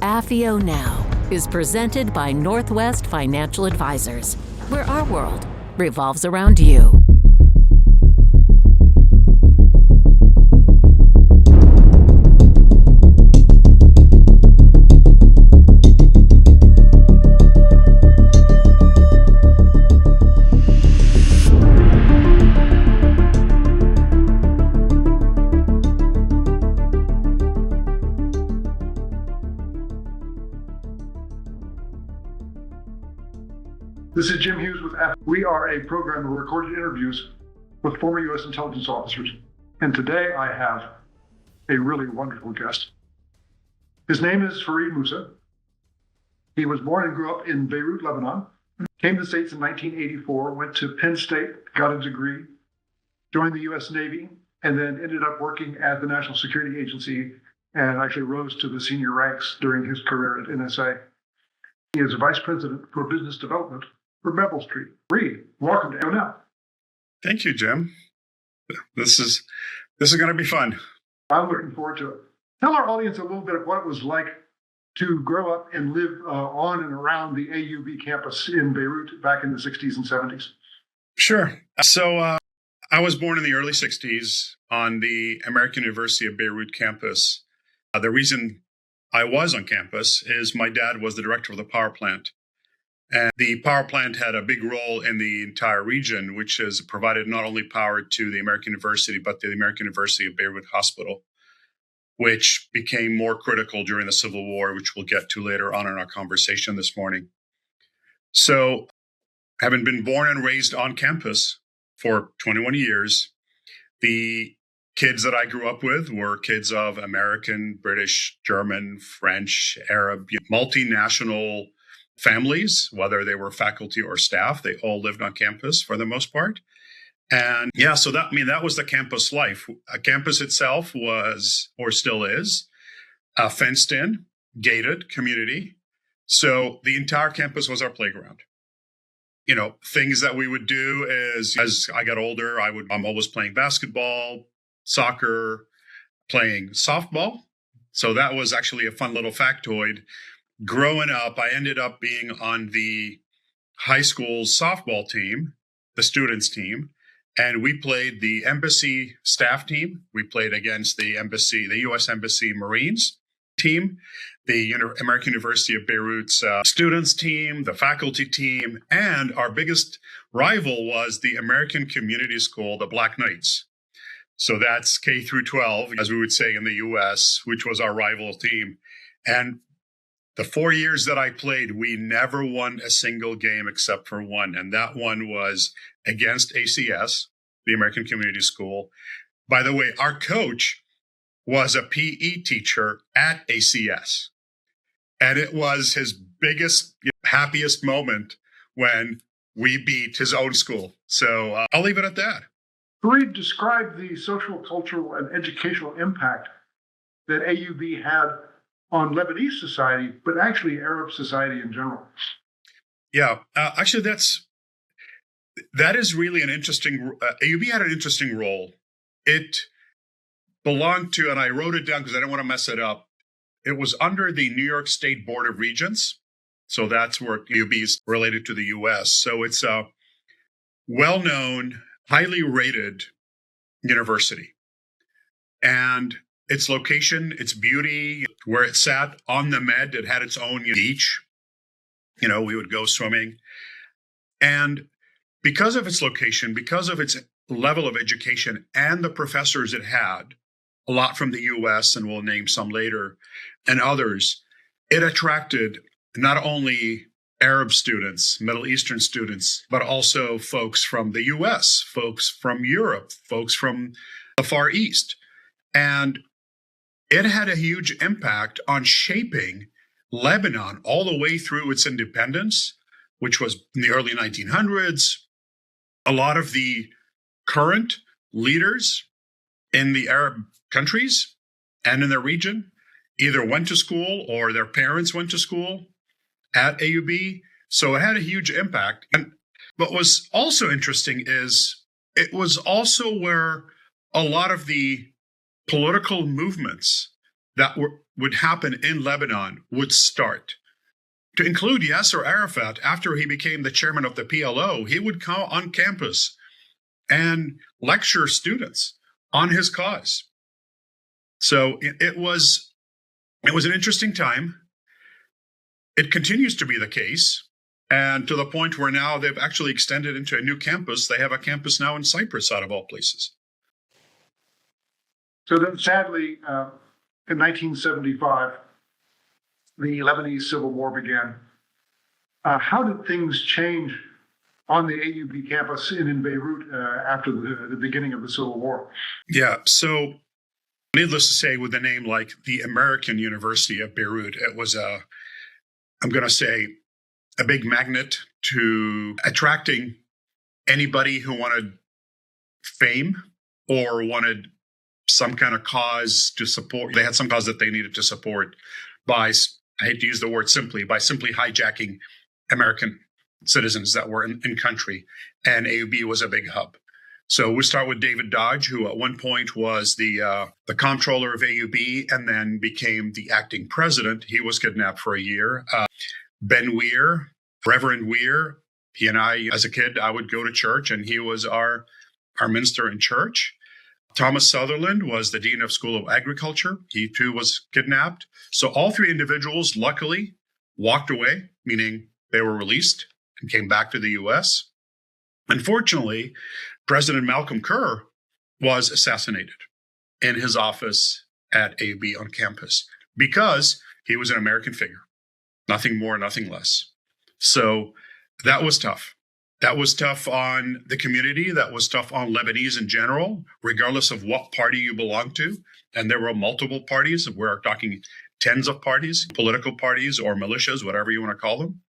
AFIO Now is presented by Northwest Financial Advisors, where our world revolves around you. This is Jim Hughes with AFIO. We are a program of recorded interviews with former U.S. intelligence officers. And today I have a really wonderful guest. His name is Farid Moussa. He was born and grew up in Beirut, Lebanon. Came to the States in 1984, went to Penn State, got a degree, joined the U.S. Navy, and then ended up working at the National Security Agency and actually rose to the senior ranks during his career at NSA. He is a vice president for business development for Babel Street. Farid, welcome to AFIO Now. Thank you, Jim. This is going to be fun. I'm looking forward to it. Tell our audience a little bit of what it was like to grow up and live on and around the AUB campus in Beirut back in the 60s and 70s. Sure. So I was born in the early 60s on the American University of Beirut campus. The reason I was on campus is my dad was the director of the power plant. And the power plant had a big role in the entire region, which has provided not only power to the American University, but the American University of Beirut Hospital, which became more critical during the Civil War, which we'll get to later on in our conversation this morning. So, having been born and raised on campus for 21 years, the kids that I grew up with were kids of American, British, German, French, Arab, multinational families, whether they were faculty or staff. They all lived on campus for the most part. And yeah, so that was the campus life. A campus itself was, or still is, a fenced in, gated community. So the entire campus was our playground. You know, things that we would do is, as I got older, I'm always playing basketball, soccer, playing softball. So that was actually a fun little factoid. Growing up, I ended up being on the high school's softball team, the students team, and we played the embassy staff team. We played against the U.S. Embassy Marines team, the American University of Beirut's students team, the faculty team, and our biggest rival was the American Community School, the Black Knights. So that's K through 12, as we would say in the U.S., which was our rival team. And the 4 years that I played, we never won a single game except for one. And that one was against ACS, the American Community School. By the way, our coach was a PE teacher at ACS. And it was his biggest, happiest moment when we beat his own school. So I'll leave it at that. Farid, describe the social, cultural, and educational impact that AUB had on Lebanese society, but actually Arab society in general. Yeah, actually, that is really an interesting. AUB had an interesting role. It belonged to, and I wrote it down because I didn't want to mess it up. It was under the New York State Board of Regents, so that's where AUB is related to the U.S. So it's a well-known, highly rated university, and its location, its beauty, where it sat on the Med, it had its own beach. You know, we would go swimming. And because of its location, because of its level of education and the professors it had, a lot from the US, and we'll name some later, and others, it attracted not only Arab students, Middle Eastern students, but also folks from the US, folks from Europe, folks from the Far East. And it had a huge impact on shaping Lebanon all the way through its independence, which was in the early 1900s. A lot of the current leaders in the Arab countries and in the region either went to school or their parents went to school at AUB. So it had a huge impact. And what was also interesting is it was also where a lot of the political movements that would happen in Lebanon would start. To include Yasser Arafat, after he became the chairman of the PLO, he would come on campus and lecture students on his cause. So it was an interesting time. It continues to be the case, and to the point where now they've actually extended into a new campus. They have a campus now in Cyprus, out of all places. So then, sadly, in 1975, the Lebanese Civil War began. How did things change on the AUB campus in Beirut after the beginning of the Civil War? Yeah, so needless to say, with a name like the American University of Beirut, it was I'm going to say, a big magnet to attracting anybody who wanted fame or wanted some kind of cause to support. They had some cause that they needed to support by, I hate to use the word simply, by simply hijacking American citizens that were in country. And AUB was a big hub. So we start with David Dodge, who at one point was the comptroller of AUB and then became the acting president. He was kidnapped for a year. Ben Weir, Reverend Weir, he and I, as a kid, I would go to church and he was our minister in church. Thomas Sutherland was the dean of School of Agriculture. He too was kidnapped. So all three individuals, luckily, walked away, meaning they were released and came back to the U.S. Unfortunately, President Malcolm Kerr was assassinated in his office at AUB on campus because he was an American figure. Nothing more, nothing less. So that was tough. That was tough on the community. That was tough on Lebanese in general, regardless of what party you belong to. And there were multiple parties. We're talking tens of parties, political parties or militias, whatever you want to call them.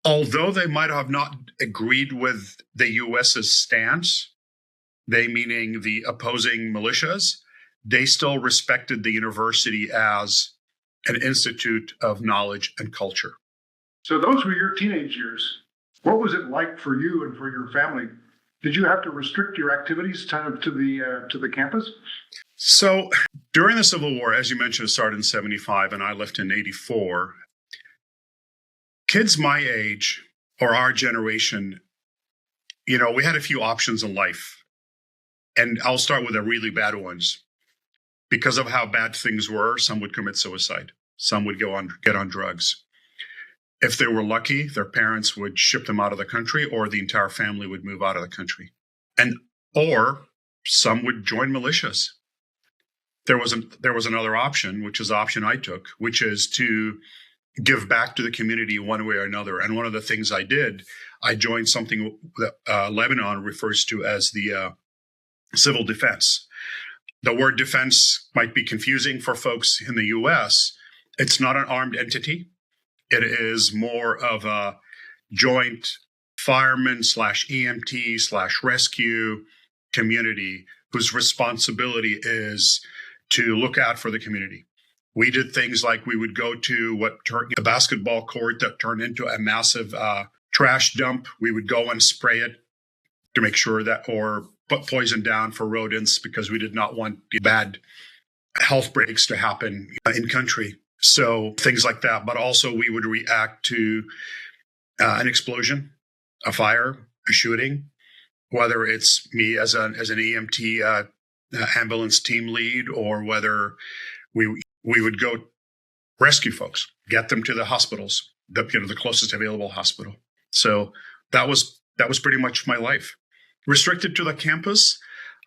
Although they might have not agreed with the U.S.'s stance, they meaning the opposing militias, they still respected the university as an institute of knowledge and culture. So those were your teenage years. What was it like for you and for your family? Did you have to restrict your activities to the campus? So during the Civil War, as you mentioned, it started in 75 and I left in 84. Kids my age or our generation, we had a few options in life. And I'll start with the really bad ones. Because of how bad things were, some would commit suicide. Some would get on drugs. If they were lucky, their parents would ship them out of the country or the entire family would move out of the country. Or some would join militias. There was another option, which is the option I took, which is to give back to the community one way or another. And one of the things I did, I joined something that Lebanon refers to as the civil defense. The word defense might be confusing for folks in the U.S. It's not an armed entity. It is more of a joint fireman /EMT /rescue community whose responsibility is to look out for the community. We did things like we would go to what turned a basketball court that turned into a massive trash dump. We would go and spray it to make sure that, or put poison down for rodents because we did not want bad health breaks to happen in country. So things like that. But also we would react to an explosion, a fire, a shooting, whether it's me as an EMT ambulance team lead or whether we would go rescue folks, get them to the hospitals, the closest available hospital. So that was pretty much my life. Restricted to the campus,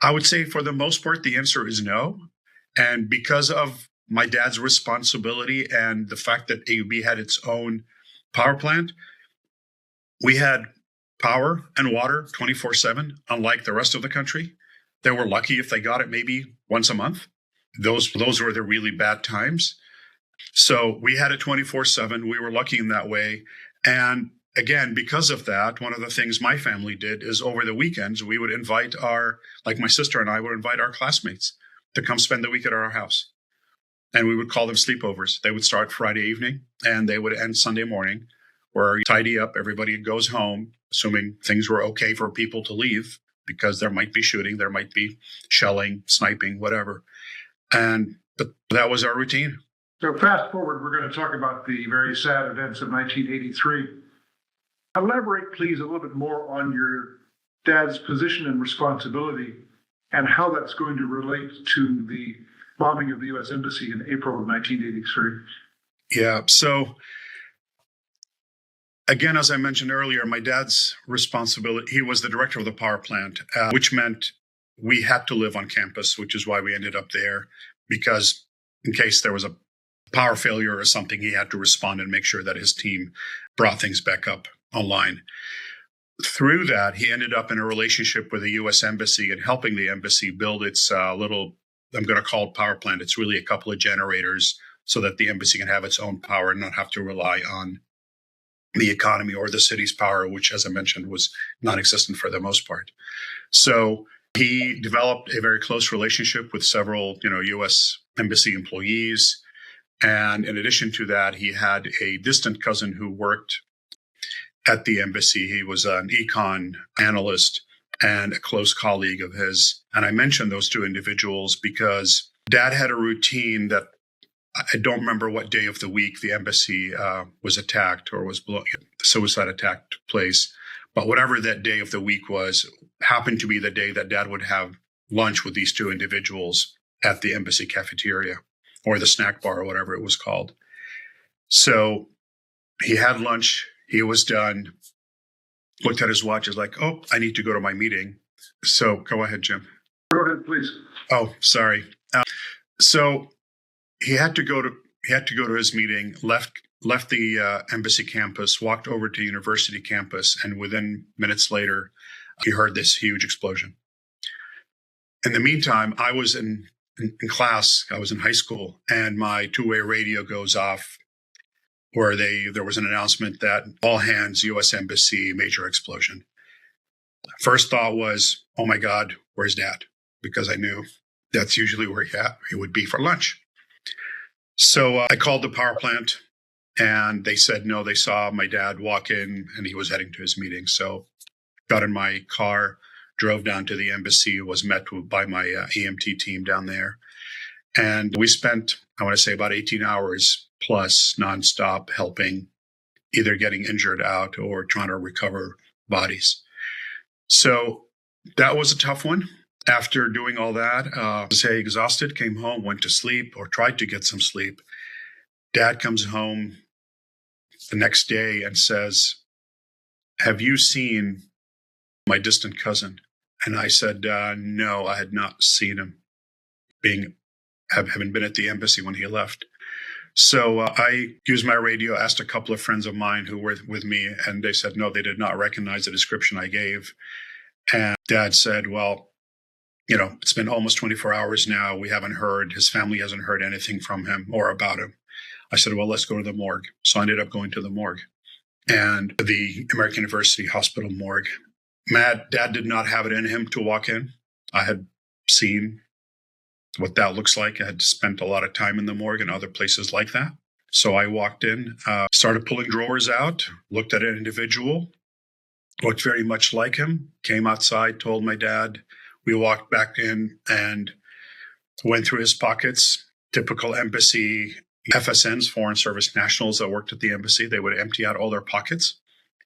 I would say for the most part, the answer is no. And because of my dad's responsibility and the fact that AUB had its own power plant, we had power and water 24/7, unlike the rest of the country. They were lucky if they got it maybe once a month. Those were the really bad times. So we had it 24/7. We were lucky in that way. And again, because of that, one of the things my family did is over the weekends, we would invite my sister and I would invite our classmates to come spend the week at our house. And we would call them sleepovers. They would start Friday evening and they would end Sunday morning, where you tidy up, everybody goes home, assuming things were okay for people to leave, because there might be shooting, there might be shelling, sniping, whatever. But that was our routine. So fast forward, we're going to talk about the very sad events of 1983. Elaborate, please, a little bit more on your dad's position and responsibility and how that's going to relate to the bombing of the U.S. Embassy in April of 1983. Yeah. So again, as I mentioned earlier, my dad's responsibility, he was the director of the power plant, which meant we had to live on campus, which is why we ended up there, because in case there was a power failure or something, he had to respond and make sure that his team brought things back up online. Through that, he ended up in a relationship with the U.S. Embassy and helping the embassy build its little, I'm going to call it power plant. It's really a couple of generators so that the embassy can have its own power and not have to rely on the economy or the city's power, which, as I mentioned, was non-existent for the most part. So he developed a very close relationship with several, U.S. Embassy employees. And in addition to that, he had a distant cousin who worked at the embassy. He was an econ analyst and a close colleague of his. And I mentioned those two individuals because Dad had a routine that I don't remember what day of the week the embassy was attacked or was the suicide attack took place. But whatever that day of the week was, happened to be the day that Dad would have lunch with these two individuals at the embassy cafeteria or the snack bar or whatever it was called. So he had lunch. He was done, looked at his watch, is like, oh, I need to go to my meeting. So go ahead, Jim. Go ahead, please. Oh, sorry. So he had to go to his meeting, left the embassy campus, walked over to university campus, and within minutes later, he heard this huge explosion. In the meantime, I was in class. I was in high school, and my two-way radio goes off where there was an announcement that all hands, U.S. Embassy, major explosion. First thought was, oh my God, where's Dad? Because I knew that's usually where he would be for lunch. So I called the power plant and they said, no, they saw my dad walk in and he was heading to his meeting. So got in my car, drove down to the embassy, was met by my EMT team down there. And we spent, I want to say, about 18 hours plus nonstop helping, either getting injured out or trying to recover bodies. So that was a tough one. After doing all that, I was exhausted, came home, went to sleep or tried to get some sleep. Dad comes home the next day and says, have you seen my distant cousin? And I said, no, I had not seen him, having been at the embassy when he left. So I used my radio, asked a couple of friends of mine who were with me, and they said, no, they did not recognize the description I gave. And Dad said, well, it's been almost 24 hours now. We haven't heard, his family hasn't heard anything from him or about him. I said, well, let's go to the morgue. So I ended up going to the morgue and the American University Hospital morgue. Dad did not have it in him to walk in. I had seen what that looks like. I had spent a lot of time in the morgue and other places like that. So I walked in, started pulling drawers out, looked at an individual, looked very much like him, came outside, told my dad. We walked back in and went through his pockets. Typical embassy FSNs, foreign service nationals that worked at the embassy, they would empty out all their pockets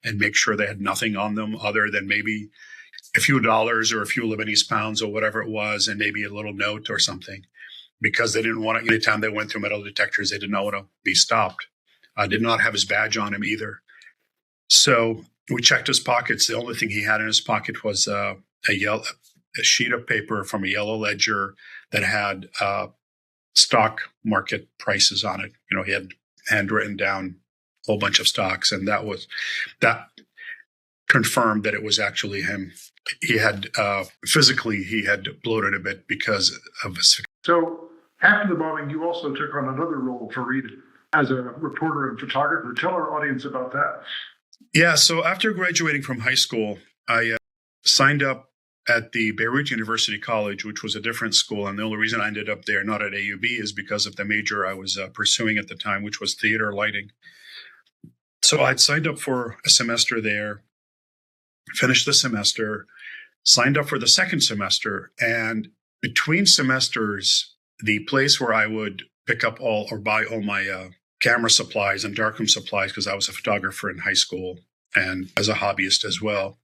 and make sure they had nothing on them other than maybe a few dollars or a few Lebanese pounds or whatever it was, and maybe a little note or something, because they didn't want to, anytime they went through metal detectors, they did not want to be stopped. Did not have his badge on him either. So we checked his pockets. The only thing he had in his pocket was a sheet of paper from a yellow ledger that had stock market prices on it. He had handwritten down a whole bunch of stocks, and that confirmed that it was actually him. He had physically, he had bloated a bit because of his. So after the bombing, you also took on another role, Farid, as a reporter and photographer. Tell our audience about that. Yeah. So after graduating from high school, I signed up at the Beirut University College, which was a different school. And the only reason I ended up there, not at AUB, is because of the major I was pursuing at the time, which was theater lighting. So I'd signed up for a semester there, finished the semester, signed up for the second semester. And between semesters, the place where I would pick up all or buy all my camera supplies and darkroom supplies, because I was a photographer in high school and as a hobbyist as well,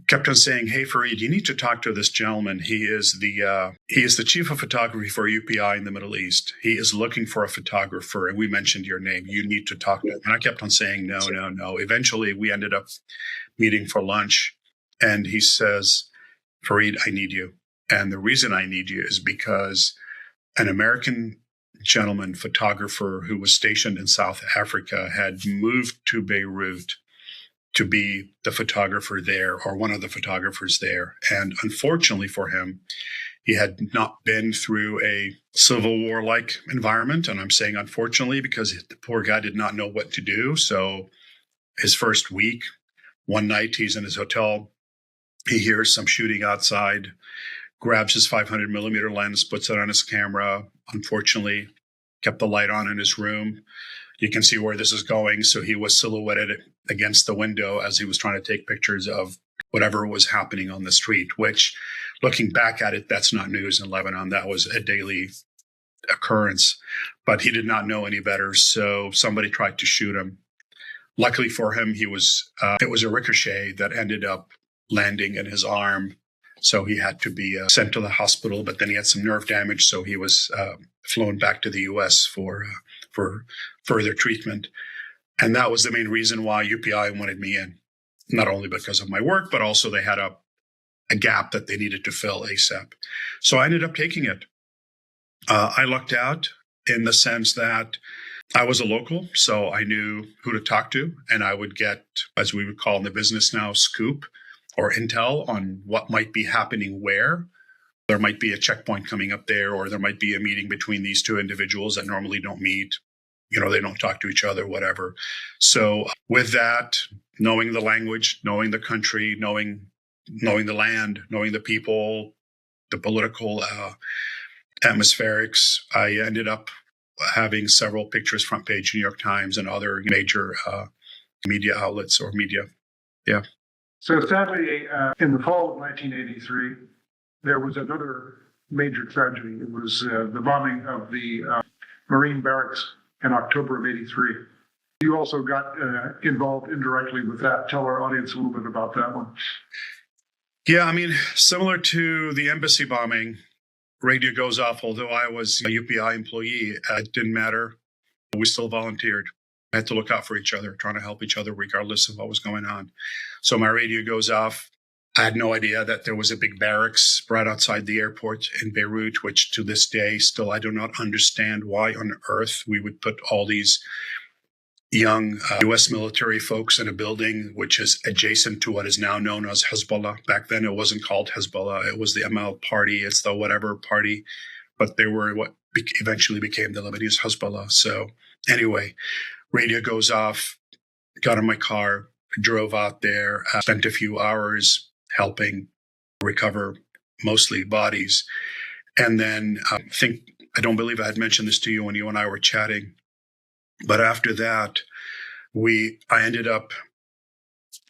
kept on saying, "Hey, Farid, you need to talk to this gentleman. He is the chief of photography for UPI in the Middle East. He is looking for a photographer, and we mentioned your name. You need to talk to him." And I kept on saying, no, no, no. Eventually, we ended up meeting for lunch, and he says, "Farid, I need you. And the reason I need you is because an American gentleman photographer who was stationed in South Africa had moved to Beirut to be the photographer there, or one of the photographers there. And unfortunately for him, he had not been through a Civil War-like environment. And I'm saying unfortunately because the poor guy did not know what to do. So his first week, one night he's in his hotel, he hears some shooting outside, grabs his 500 millimeter lens, puts it on his camera. Unfortunately, kept the light on in his room. You can see where this is going. So he was silhouetted against the window as he was trying to take pictures of whatever was happening on the street, which, looking back at it, that's not news in Lebanon. That was a daily occurrence. But he did not know any better. So somebody tried to shoot him. Luckily for him, it was a ricochet that ended up landing in his arm. So he had to be sent to the hospital, but then he had some nerve damage. So he was flown back to the U.S. for further treatment. And that was the main reason why UPI wanted me in, not only because of my work, but also they had a gap that they needed to fill ASAP. So I ended up taking it. I lucked out in the sense that I was a local, so I knew who to talk to, and I would get, as we would call in the business now, scoop or intel on what might be happening where. There might be a checkpoint coming up there, or there might be a meeting between these two individuals that normally don't meet. They don't talk to each other, whatever. So with that, knowing the language, knowing the country, knowing the land, knowing the people, the political atmospherics, I ended up having several pictures, front page New York Times and other major media outlets or media. Yeah. So sadly, in the fall of 1983, there was another major tragedy. It was the bombing of the Marine barracks in October of 83. You also got involved indirectly with that. Tell our audience a little bit about that one. Yeah, I mean, similar to the embassy bombing, radio goes off. Although I was a UPI employee, it didn't matter. We still volunteered. I had to look out for each other, trying to help each other regardless of what was going on. So my radio goes off. I had no idea that there was a big barracks right outside the airport in Beirut, which to this day, still, I do not understand why on earth we would put all these young U.S. military folks in a building which is adjacent to what is now known as Hezbollah. Back then, it wasn't called Hezbollah. It was the Amal party. It's the whatever party. But they were what eventually became the Lebanese Hezbollah. So anyway, radio goes off, got in my car, drove out there, spent a few hours helping recover mostly bodies. And then I don't believe I had mentioned this to you when you and I were chatting. But after that, I ended up,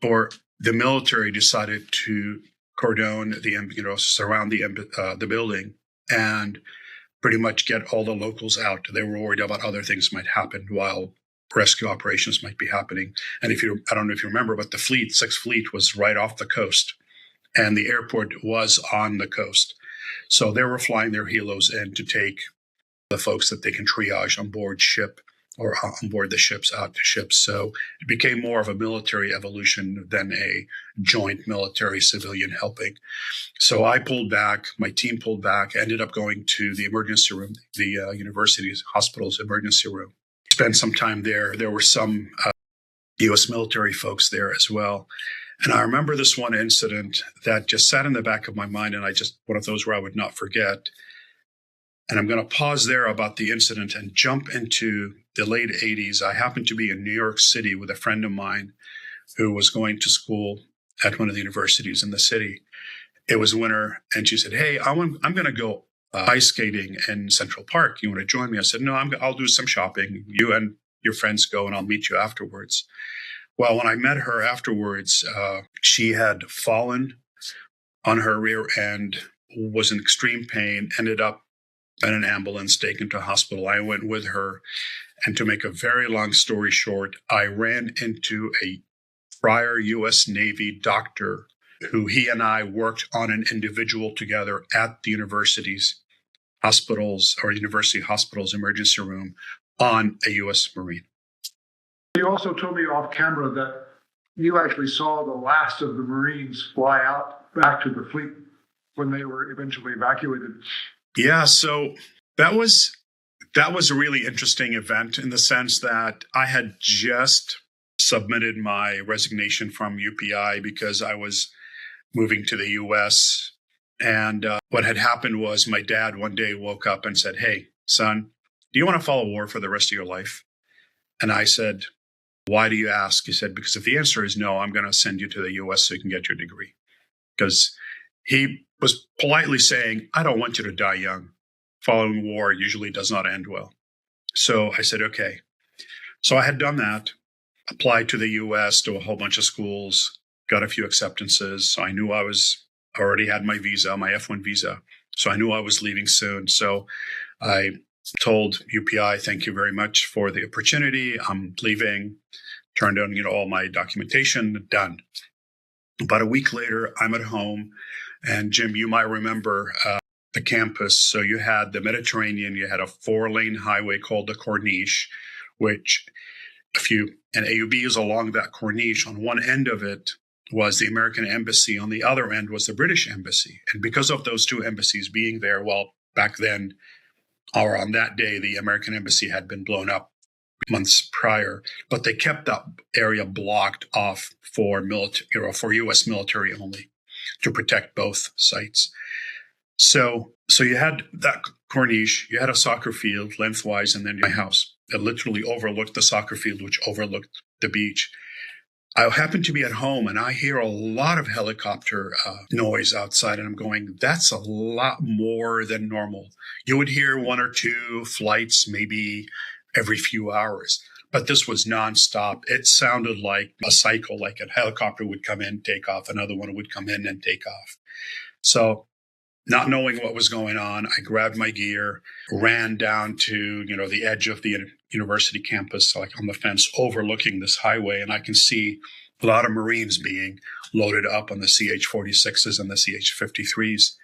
or the military decided to cordon surround the building and pretty much get all the locals out. They were worried about other things might happen while rescue operations might be happening. And I don't know if you remember, but the Sixth Fleet was right off the coast, and the airport was on the coast. So they were flying their helos in to take the folks that they can triage on board ship or on board the ships out to ships. So it became more of a military evolution than a joint military civilian helping. So I pulled back, my team pulled back, ended up going to the emergency room, the university's hospital's emergency room. Spent some time there. There were some U.S. military folks there as well. And I remember this one incident that just sat in the back of my mind, and one of those where I would not forget. And I'm going to pause there about the incident and jump into the late 80s. I happened to be in New York City with a friend of mine who was going to school at one of the universities in the city. It was winter, and she said, "Hey, I'm going to go ice skating in Central Park. You want to join me?" I said, "No, I'll do some shopping. You and your friends go, and I'll meet you afterwards." Well, when I met her afterwards, she had fallen on her rear end, was in extreme pain, ended up in an ambulance taken to hospital. I went with her. And to make a very long story short, I ran into a prior U.S. Navy doctor who he and I worked on an individual together at the university's hospitals or university hospitals emergency room on a U.S. Marine. You also told me off camera that you actually saw the last of the Marines fly out back to the fleet when they were eventually evacuated. Yeah, so that was a really interesting event in the sense that I had just submitted my resignation from UPI because I was moving to the U.S. And what had happened was my dad one day woke up and said, "Hey, son, do you want to follow war for the rest of your life?" And I said, "Why do you ask?" He said, "Because if the answer is no, I'm going to send you to the U.S. so you can get your degree." Because he was politely saying, "I don't want you to die young. Following war usually does not end well." So I said, okay. So I had done that, applied to the U.S., to a whole bunch of schools, got a few acceptances. So I knew I already had my visa, my F1 visa. So I knew I was leaving soon. So I told UPI, "Thank you very much for the opportunity. I'm leaving." Turned in, all my documentation, done. About a week later, I'm at home. And Jim, you might remember the campus. So you had the Mediterranean, you had a 4-lane highway called the Corniche, which and AUB is along that Corniche. On one end of it was the American Embassy. On the other end was the British Embassy. And because of those two embassies being there, well, back then, or on that day, the American Embassy had been blown up months prior, but they kept that area blocked off for for U.S. military only to protect both sites. So you had that Corniche, you had a soccer field lengthwise, and then my house. It literally overlooked the soccer field, which overlooked the beach. I happened to be at home, and I hear a lot of helicopter noise outside, and I'm going, that's a lot more than normal. You would hear 1 or 2 flights, maybe every few hours. But this was nonstop. It sounded like a cycle, like a helicopter would come in, take off, another one would come in and take off. So not knowing what was going on, I grabbed my gear, ran down to, the edge of the university campus, like on the fence overlooking this highway. And I can see a lot of Marines being loaded up on the CH-46s and the CH-53s.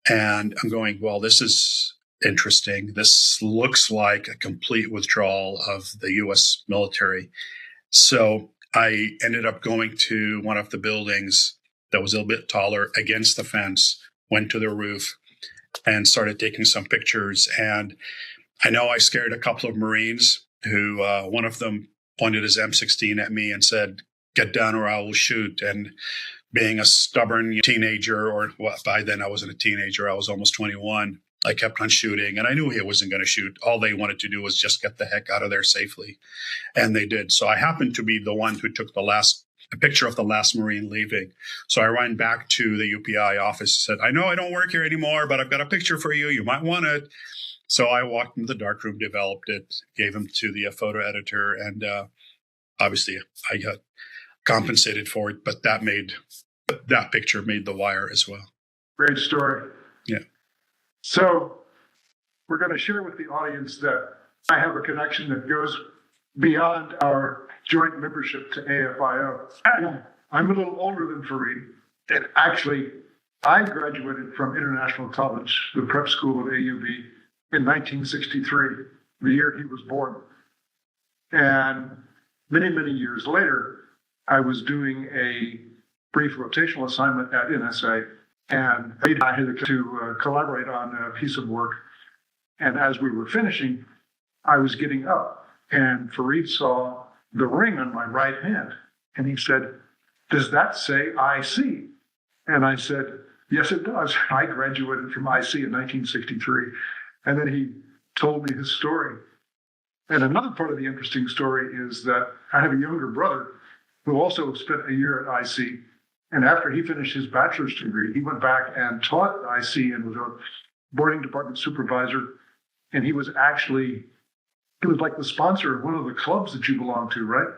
And I'm going, well, this is interesting. This looks like a complete withdrawal of the U.S. military. So I ended up going to one of the buildings that was a little bit taller against the fence, went to the roof and started taking some pictures. And I know I scared a couple of Marines who, one of them pointed his M16 at me and said, "Get down or I will shoot." And being a stubborn teenager, by then I wasn't a teenager, I was almost 21. I kept on shooting, and I knew he wasn't going to shoot. All they wanted to do was just get the heck out of there safely. And they did. So I happened to be the one who took a picture of the last Marine leaving. So I ran back to the UPI office and said, "I know I don't work here anymore, but I've got a picture for you. You might want it." So I walked into the darkroom, developed it, gave him to the photo editor, and obviously I got compensated for it, but that picture made the wire as well. Great story. Yeah. So we're going to share with the audience that I have a connection that goes beyond our joint membership to AFIO. I'm a little older than Farid. And actually, I graduated from International College, the prep school at AUB, in 1963, the year he was born. And many, many years later, I was doing a brief rotational assignment at NSA, and I had to collaborate on a piece of work. And as we were finishing, I was getting up, and Farid saw the ring on my right hand. And he said, "Does that say IC?" And I said, "Yes, it does. I graduated from IC in 1963. And then he told me his story. And another part of the interesting story is that I have a younger brother who also spent a year at IC. And after he finished his bachelor's degree, he went back and taught at IC and was a boarding department supervisor. And he was like the sponsor of one of the clubs that you belong to, right?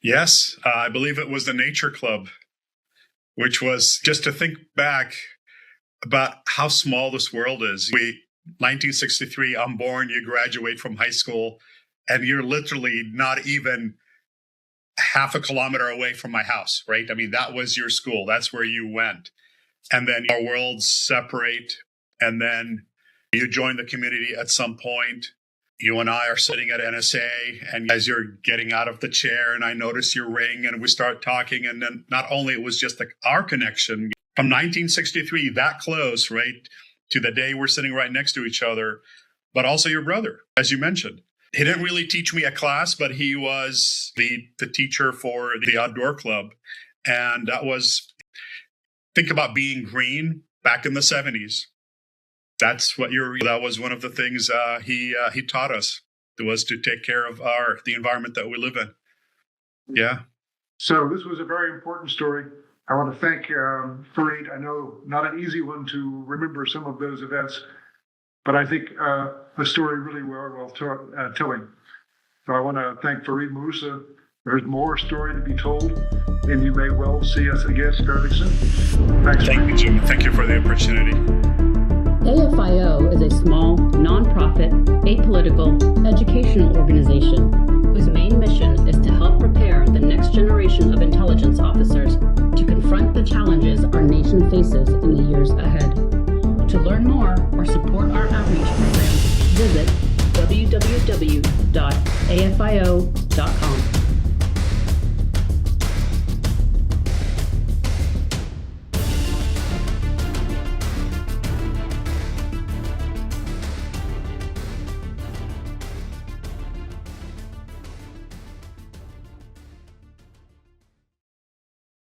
Yes, I believe it was the Nature Club, which was, just to think back about how small this world is. 1963, I'm born, you graduate from high school, and you're literally not even half a kilometer away from my house, right? I mean, that was your school. That's where you went. And then our worlds separate, and then you join the community at some point. You and I are sitting at NSA, and as you're getting out of the chair, and I notice your ring, and we start talking, and then not only it was just our connection from 1963, that close, right, to the day we're sitting right next to each other, but also your brother, as you mentioned. He didn't really teach me a class, but he was the teacher for the outdoor club. And that was, think about being green back in the 70s. That was one of the things he taught us, was to take care of the environment that we live in. Yeah. So this was a very important story. I want to thank Farid. I know not an easy one to remember some of those events, but I think a story really well telling. So I want to thank Farid Moussa. There's more story to be told, and you may well see us again fairly soon. Thanks. Thank you, Jim. Thank you for the opportunity. AFIO is a small, nonprofit, apolitical, educational organization whose main mission is to help prepare the next generation of intelligence officers to confront the challenges our nation faces in the years ahead. To learn more or support our outreach program, visit www.afio.org.